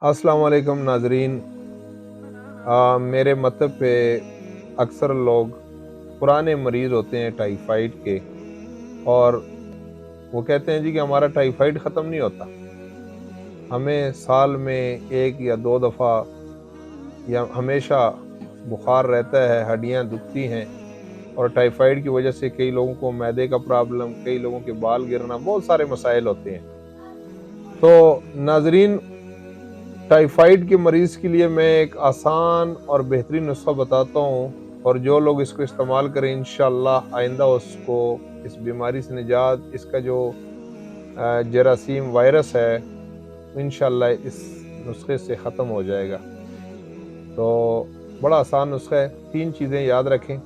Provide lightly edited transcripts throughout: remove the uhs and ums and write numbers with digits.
अस्सलाम वालेकुम नाजरीन। मेरे मतलब पे अक्सर लोग पुराने मरीज़ होते हैं टाइफाइड के, और वो कहते हैं जी कि हमारा टाइफाइड ख़त्म नहीं होता, हमें साल में 1 या 2 दफ़ा या हमेशा बुखार रहता है, हड्डियाँ दुखती हैं। और टाइफाइड की वजह से कई लोगों को मैदे का प्रॉब्लम, कई लोगों के बाल गिरना, बहुत सारे मसाइल होते हैं। तो नाजरीन, टाइफाइड के मरीज़ के लिए मैं एक आसान और बेहतरीन नुस्खा बताता हूँ, और जो लोग इसको इस्तेमाल करें इंशाअल्लाह आइंदा उसको इस बीमारी से निजात, इसका जो जरासीम वायरस है, इंशाअल्लाह इस नुस्खे से ख़त्म हो जाएगा। तो बड़ा आसान नुस्खा है, 3 चीज़ें याद रखें।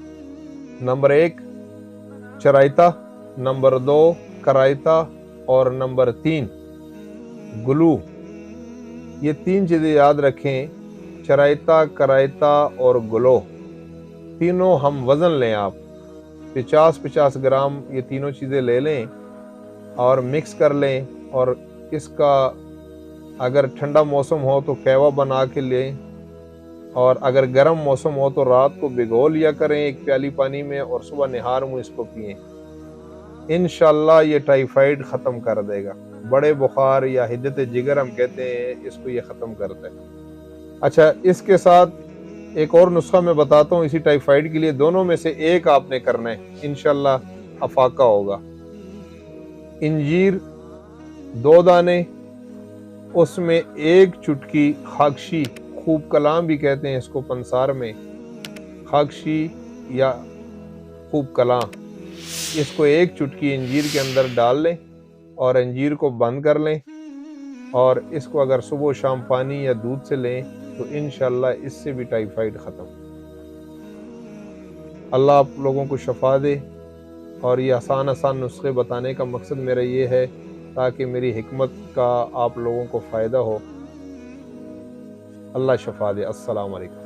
नंबर 1 चराइता, नंबर 2 कराइता, और नंबर 3 ग्लू। ये 3 चीज़ें याद रखें, चराइता, कराइता और ग्लो। तीनों हम वज़न लें, आप 50-50 ग्राम ये तीनों चीज़ें ले लें और मिक्स कर लें। और इसका अगर ठंडा मौसम हो तो कहवा बना के लें, और अगर गर्म मौसम हो तो रात को भिगो लिया करें 1 प्याली पानी में, और सुबह निहार मुँह इसको पिएं। इंशाअल्लाह ये टाइफाइड ख़त्म कर देगा। बड़े बुखार या हिद्दत जिगर हम कहते हैं, इसको ये ख़त्म करता है। अच्छा, इसके साथ एक और नुस्खा मैं बताता हूँ इसी टाइफाइड के लिए। दोनों में से एक आपने करना है, इंशाअल्लाह अफाका होगा। इंजीर 2 दाने, उसमें 1 चुटकी खाकशी, खूब कलाम भी कहते हैं इसको पंसार में, खाकशी या खूब कलां, इसको 1 चुटकी अंजीर के अंदर डाल लें और अंजीर को बंद कर लें। और इसको अगर सुबह शाम पानी या दूध से लें तो इंशाअल्लाह इससे भी टाइफाइड ख़त्म। अल्लाह आप लोगों को शफा दे। और ये आसान आसान नुस्खे बताने का मकसद मेरा ये है ताकि मेरी हिकमत का आप लोगों को फ़ायदा हो। अल्लाह शफा दे। अस्सलाम वालेकुम।